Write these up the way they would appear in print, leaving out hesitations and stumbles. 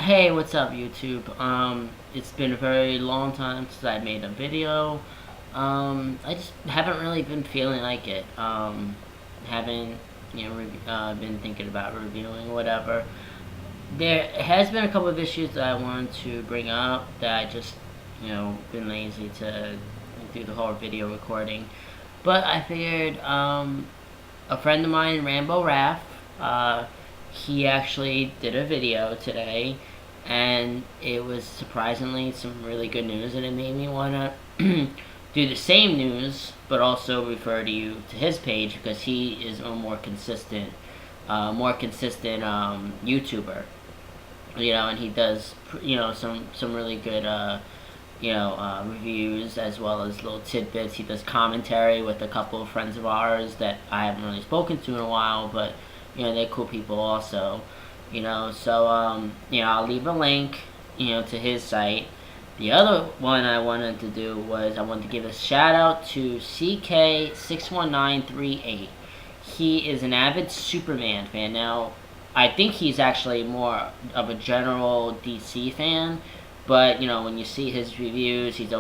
Hey, what's up, YouTube? It's been a very long time since I made a video. I just haven't really been feeling like it. Haven't, been thinking about reviewing or whatever. There has been a couple of issues that I wanted to bring up that I just, been lazy to do the whole video recording. But I figured, a friend of mine, Rambo Raff, he actually did a video today, and it was surprisingly some really good news, and it made me want to do the same news, but also refer to you to his page because he is a more consistent YouTuber. And he does some really good reviews as well as little tidbits. He does commentary with a couple of friends of ours that I haven't really spoken to in a while, but they're cool people also. I'll leave a link, to his site. The other one I wanted to do was I wanted to give a shout out to CK61938. He is an avid Superman fan. Now, I think he's actually more of a general DC fan, but when you see his reviews, he's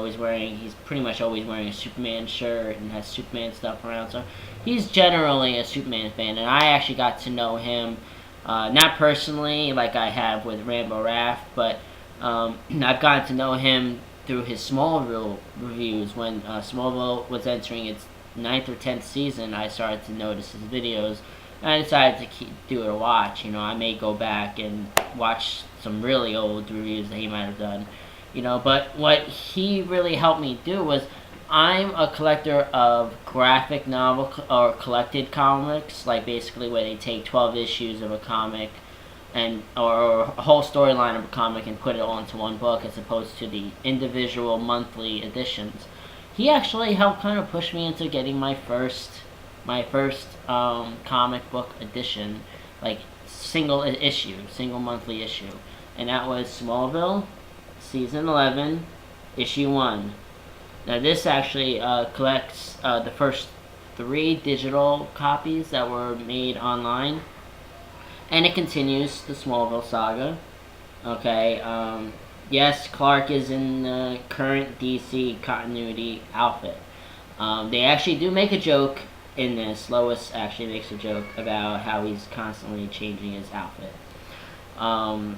pretty much always wearing a Superman shirt and has Superman stuff around. So he's generally a Superman fan, and I actually got to know him, not personally like I have with Rambo Raft, but I've gotten to know him through his Smallville reviews. When Smallville was entering its ninth or 10th season, I started to notice his videos, and I decided to do a watch. I may go back and watch some really old reviews that he might have done. But what he really helped me do was, I'm a collector of graphic novel or collected comics, like basically where they take 12 issues of a comic or a whole storyline of a comic and put it all into one book, as opposed to the individual monthly editions. He actually helped kind of push me into getting my first comic book edition, like single monthly issue, and that was Smallville, season 11, issue 1. Now this actually collects the first 3 digital copies that were made online, and it continues the Smallville saga. Okay, yes, Clark is in the current DC continuity outfit. They actually do make a joke in this. Lois actually makes a joke about how he's constantly changing his outfit. I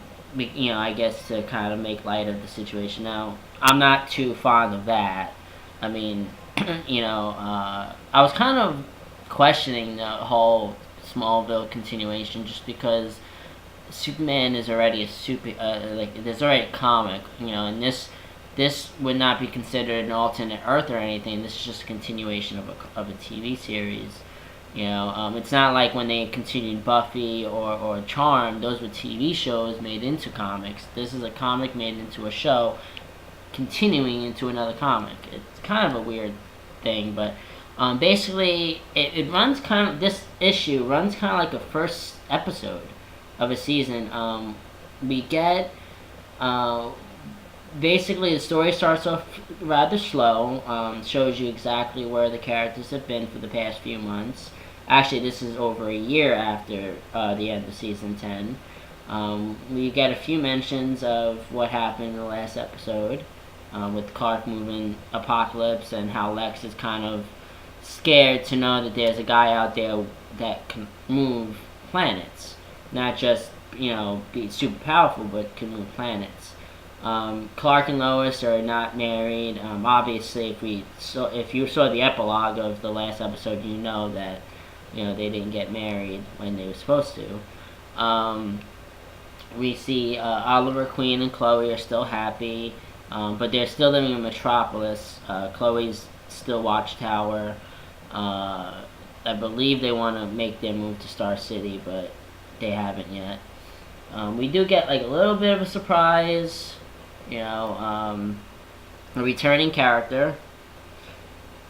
guess to kind of make light of the situation. Now, I'm not too fond of that. I mean, I was kind of questioning the whole Smallville continuation just because Superman is already there's already a comic, and this would not be considered an alternate Earth or anything. This is just a continuation of a TV series. It's not like when they continued Buffy or Charm. Those were TV shows made into comics. This is a comic made into a show, continuing into another comic. It's kind of a weird thing, but basically it runs kind of, this issue runs kind of like a first episode of a season. We get basically the story starts off rather slow, shows you exactly where the characters have been for the past few months. Actually, this is over a year after the end of season 10. We get a few mentions of what happened in the last episode, with Clark moving Apocalypse, and how Lex is kind of scared to know that there's a guy out there that can move planets. Not just, be super powerful, but can move planets. Clark and Lois are not married. Obviously, if you saw the epilogue of the last episode, you know that they didn't get married when they were supposed to. We see Oliver Queen and Chloe are still happy, but they're still living in Metropolis. Chloe's still Watchtower. I believe they want to make their move to Star City, but they haven't yet. We do get like a little bit of a surprise, a returning character,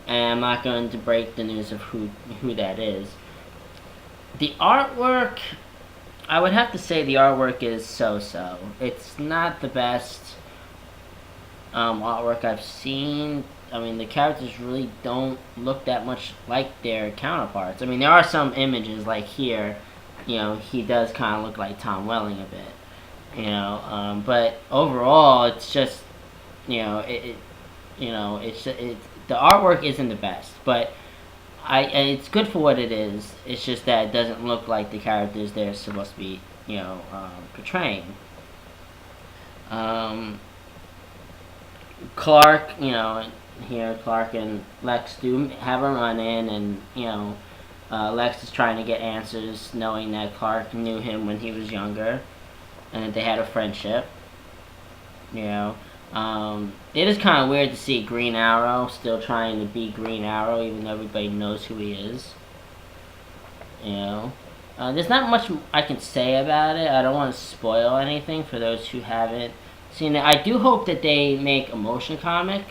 and I'm not going to break the news of who that is. The artwork, I would have to say the artwork is so-so. It's not the best artwork I've seen. I mean, the characters really don't look that much like their counterparts. I mean, there are some images, like here, he does kind of look like Tom Welling a bit. But overall, it's just the artwork isn't the best, but it's good for what it is. It's just that it doesn't look like the characters they're supposed to be, portraying. Um, Clark, here Clark and Lex do have a run in, and Lex is trying to get answers, knowing that Clark knew him when he was younger, and that they had a friendship. You know, it is kind of weird to see Green Arrow still trying to be Green Arrow, even though everybody knows who he is. There's not much I can say about it. I don't want to spoil anything for those who haven't seen it. I do hope that they make a motion comic,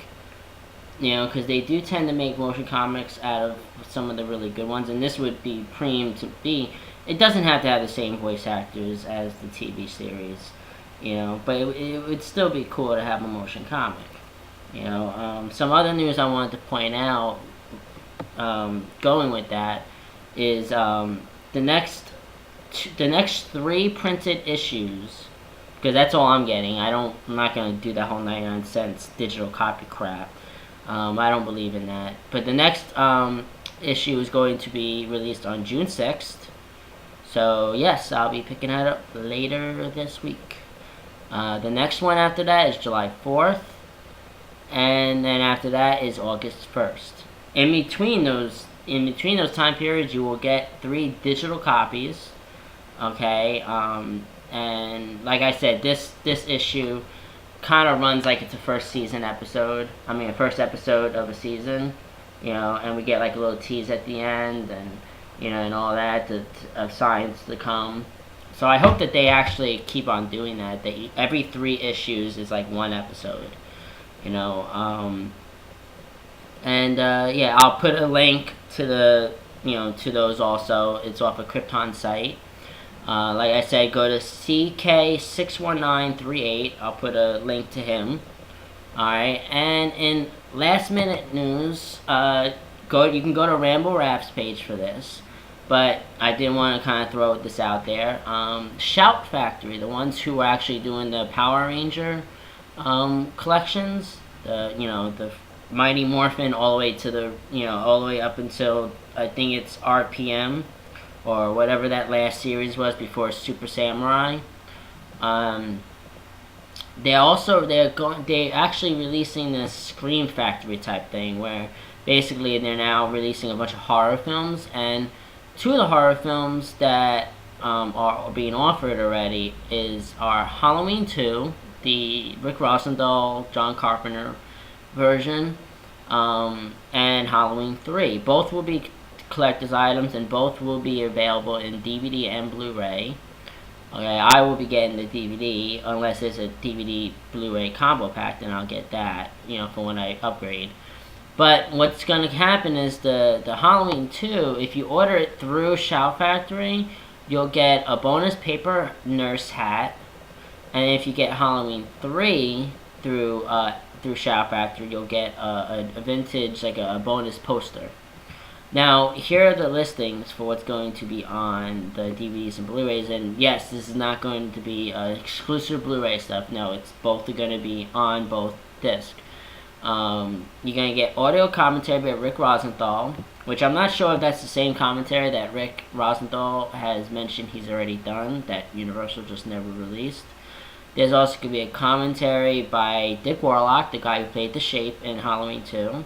because they do tend to make motion comics out of some of the really good ones, and this would be preem to be. It doesn't have to have the same voice actors as the TV series, but it would still be cool to have a motion comic. Some other news I wanted to point out, going with that, is the next 3 printed issues, because that's all I'm getting. I'm not gonna do that whole 99-cent digital copy crap. I don't believe in that. But the next issue is going to be released on June 6th. So yes, I'll be picking that up later this week. The next one after that is July 4th, and then after that is August 1st. In between those time periods, you will get 3 digital copies. Okay, and like I said, this issue kind of runs like it's a first episode of a season, and we get like a little tease at the end, and and all that of signs to come. So I hope that they actually keep on doing that. That every 3 issues is like 1 episode, I'll put a link to to those also. It's off a Krypton site. Like I said, go to CK61938. I'll put a link to him. Alright, and in last minute news, you can go to Ramble Raps page for this. But I did want to kind of throw this out there. Shout Factory, the ones who were actually doing the Power Ranger collections, the Mighty Morphin all the way to all the way up until I think it's RPM, or whatever that last series was before Super Samurai. They're actually releasing this Scream Factory type thing, where basically they're now releasing a bunch of horror films, and 2 of the horror films that are being offered already are Halloween 2, the Rick Rosendahl, John Carpenter version, and Halloween 3. Both will be collector's items, and both will be available in DVD and Blu-ray. Okay, I will be getting the DVD unless there's a DVD Blu-ray combo pack, then I'll get that, for when I upgrade. But what's going to happen is the Halloween 2, if you order it through Shout Factory, you'll get a bonus paper nurse hat, and if you get Halloween 3 through Shout Factory, you'll get a vintage, like a bonus poster. Now, here are the listings for what's going to be on the DVDs and Blu-rays, and yes, this is not going to be exclusive Blu-ray stuff. No, it's both are going to be on both discs. You're going to get audio commentary by Rick Rosenthal, which I'm not sure if that's the same commentary that Rick Rosenthal has mentioned he's already done, that Universal just never released. There's also going to be a commentary by Dick Warlock, the guy who played the Shape in Halloween 2.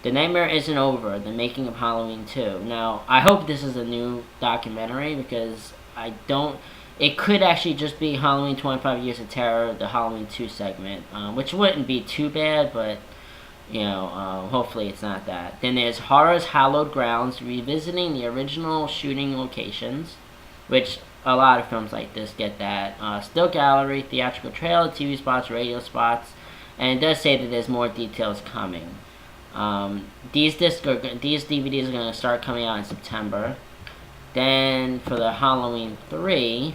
The Nightmare Isn't Over, the making of Halloween 2. Now, I hope this is a new documentary, because it could actually just be Halloween 25 Years of Terror, the Halloween 2 segment, which wouldn't be too bad, but, hopefully it's not that. Then there's Horror's Hallowed Grounds, revisiting the original shooting locations, which a lot of films like this get that. Still gallery, theatrical trailer, TV spots, radio spots, and it does say that there's more details coming. These DVDs are going to start coming out in September. Then for the Halloween 3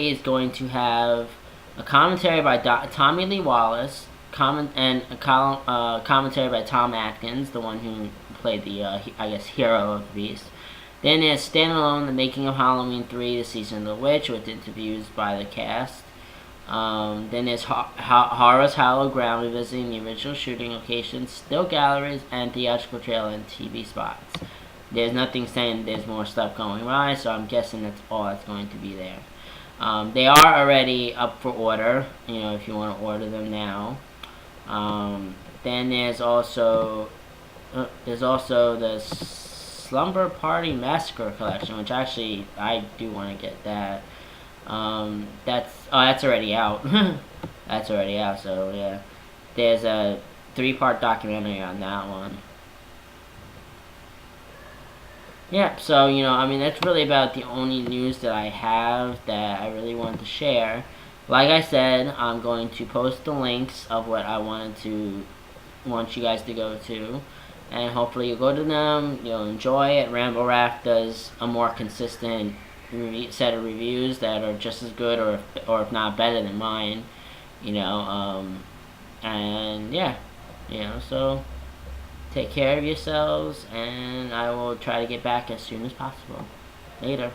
is going to have a commentary by Tommy Lee Wallace, and a commentary by Tom Atkins, the one who played the hero of the Beast. Then there's Standalone, The Making of Halloween 3, The Season of the Witch, with interviews by the cast. Then there's Horror's Hollow Ground, revisiting the original shooting locations, still galleries, and theatrical trailer and TV spots. There's nothing saying there's more stuff going by, so I'm guessing that's all that's going to be there. They are already up for order, if you want to order them now. Then there's also the Slumber Party Massacre collection, which actually I do want to get that. That's already out. That's already out. So yeah, there's a 3-part documentary on that one. Yeah, so that's really about the only news that I have that I really wanted to share. Like I said, I'm going to post the links of what I want you guys to go to, and hopefully you'll go to them, you'll enjoy it. Ramble Raft does a more consistent set of reviews that are just as good or if not better than mine, and yeah, so take care of yourselves, and I will try to get back as soon as possible. Later.